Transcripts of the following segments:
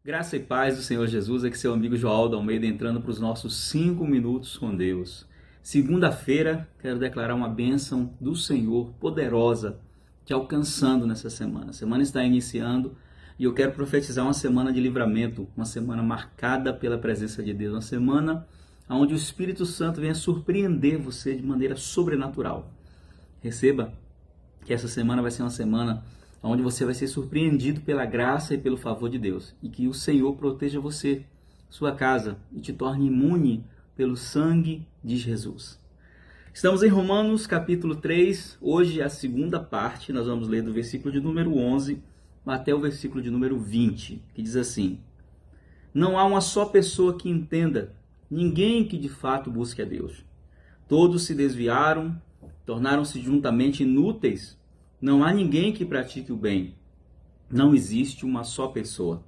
Graça e paz do Senhor Jesus, aqui seu amigo Joaldo Almeida entrando para os nossos 5 minutos com Deus. Segunda-feira, quero declarar uma bênção do Senhor poderosa te alcançando nessa semana. A semana está iniciando e eu quero profetizar uma semana de livramento, uma semana marcada pela presença de Deus, uma semana onde o Espírito Santo venha surpreender você de maneira sobrenatural. Receba que essa semana vai ser uma semana onde você vai ser surpreendido pela graça e pelo favor de Deus. E que o Senhor proteja você, sua casa, e te torne imune pelo sangue de Jesus. Estamos em Romanos capítulo 3, hoje a segunda parte, nós vamos ler do versículo de número 11 até o versículo de número 20, que diz assim: Não há uma só pessoa que entenda, ninguém que de fato busque a Deus. Todos se desviaram, tornaram-se juntamente inúteis. Não há ninguém que pratique o bem. Não existe uma só pessoa.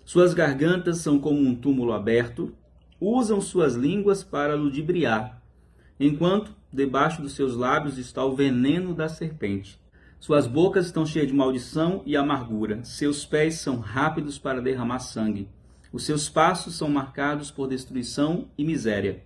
Suas gargantas são como um túmulo aberto. Usam suas línguas para ludibriar, enquanto debaixo dos seus lábios está o veneno da serpente. Suas bocas estão cheias de maldição e amargura. Seus pés são rápidos para derramar sangue. Os seus passos são marcados por destruição e miséria.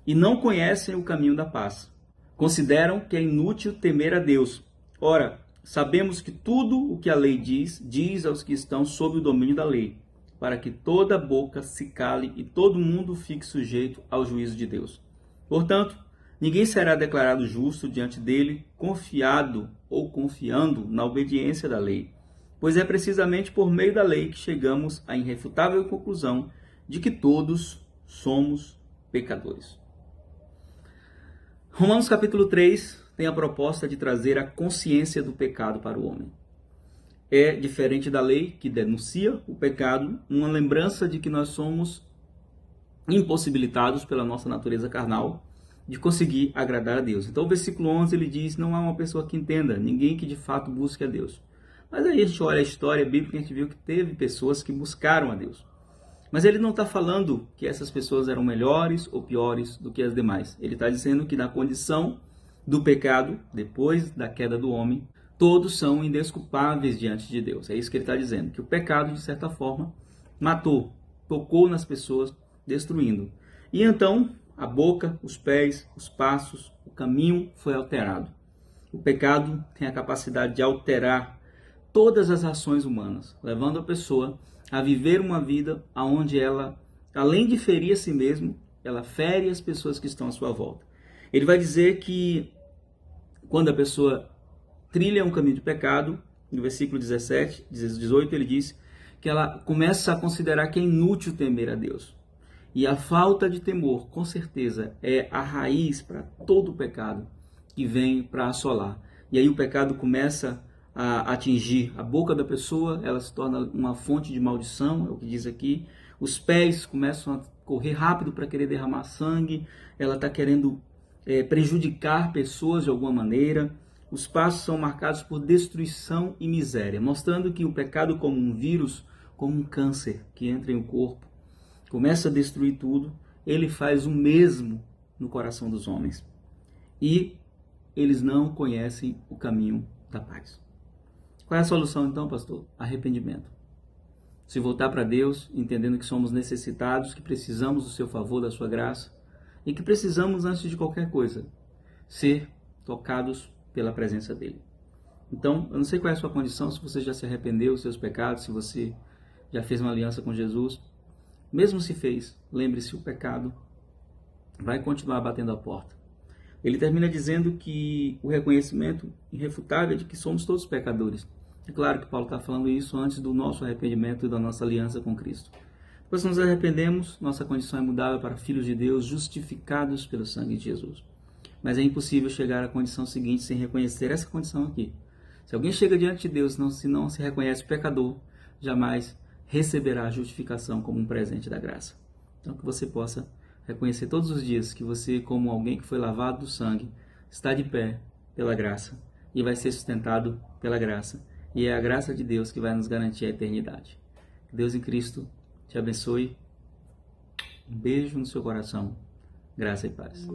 E não conhecem o caminho da paz. Consideram que é inútil temer a Deus. Ora, sabemos que tudo o que a lei diz, diz aos que estão sob o domínio da lei, para que toda boca se cale e todo mundo fique sujeito ao juízo de Deus. Portanto, ninguém será declarado justo diante dele, confiado ou confiando na obediência da lei, pois é precisamente por meio da lei que chegamos à irrefutável conclusão de que todos somos pecadores. Romanos capítulo 3 tem a proposta de trazer a consciência do pecado para o homem. É diferente da lei, que denuncia o pecado, uma lembrança de que nós somos impossibilitados pela nossa natureza carnal de conseguir agradar a Deus. Então o versículo 11 ele diz: não há uma pessoa que entenda, ninguém que de fato busque a Deus. Mas aí a gente olha a história bíblica e a gente viu que teve pessoas que buscaram a Deus. Mas ele não está falando que essas pessoas eram melhores ou piores do que as demais. Ele está dizendo que na condição do pecado, depois da queda do homem, todos são indesculpáveis diante de Deus. É isso que ele está dizendo, que o pecado, de certa forma, matou, tocou nas pessoas, destruindo. E então, a boca, os pés, os passos, o caminho foi alterado. O pecado tem a capacidade de alterar todas as ações humanas, levando a pessoa a viver uma vida onde ela, além de ferir a si mesmo, ela fere as pessoas que estão à sua volta. Ele vai dizer que quando a pessoa trilha um caminho de pecado, no versículo 18 ele diz que ela começa a considerar que é inútil temer a Deus. E a falta de temor, com certeza, é a raiz para todo o pecado que vem para assolar. E aí o pecado começa a atingir a boca da pessoa, ela se torna uma fonte de maldição, é o que diz aqui. Os pés começam a correr rápido para querer derramar sangue, ela está querendo prejudicar pessoas de alguma maneira. Os passos são marcados por destruição e miséria, mostrando que o pecado, como um vírus, como um câncer que entra em um corpo, começa a destruir tudo. Ele faz o mesmo no coração dos homens. E eles não conhecem o caminho da paz. Qual é a solução então, pastor? Arrependimento. Se voltar para Deus, entendendo que somos necessitados, que precisamos do seu favor, da sua graça, e que precisamos, antes de qualquer coisa, ser tocados pela presença dele. Então, eu não sei qual é a sua condição, se você já se arrependeu dos seus pecados, se você já fez uma aliança com Jesus. Mesmo se fez, lembre-se, o pecado vai continuar batendo a porta. Ele termina dizendo que o reconhecimento irrefutável é de que somos todos pecadores. É claro que Paulo está falando isso antes do nosso arrependimento e da nossa aliança com Cristo. Depois que nos arrependemos, nossa condição é mudada para filhos de Deus, justificados pelo sangue de Jesus. Mas é impossível chegar à condição seguinte sem reconhecer essa condição aqui. Se alguém chega diante de Deus se não se reconhece pecador, jamais receberá a justificação como um presente da graça. Então que você possa reconhecer todos os dias que você, como alguém que foi lavado do sangue, está de pé pela graça e vai ser sustentado pela graça. E é a graça de Deus que vai nos garantir a eternidade. Deus em Cristo te abençoe. Um beijo no seu coração. Graça e paz.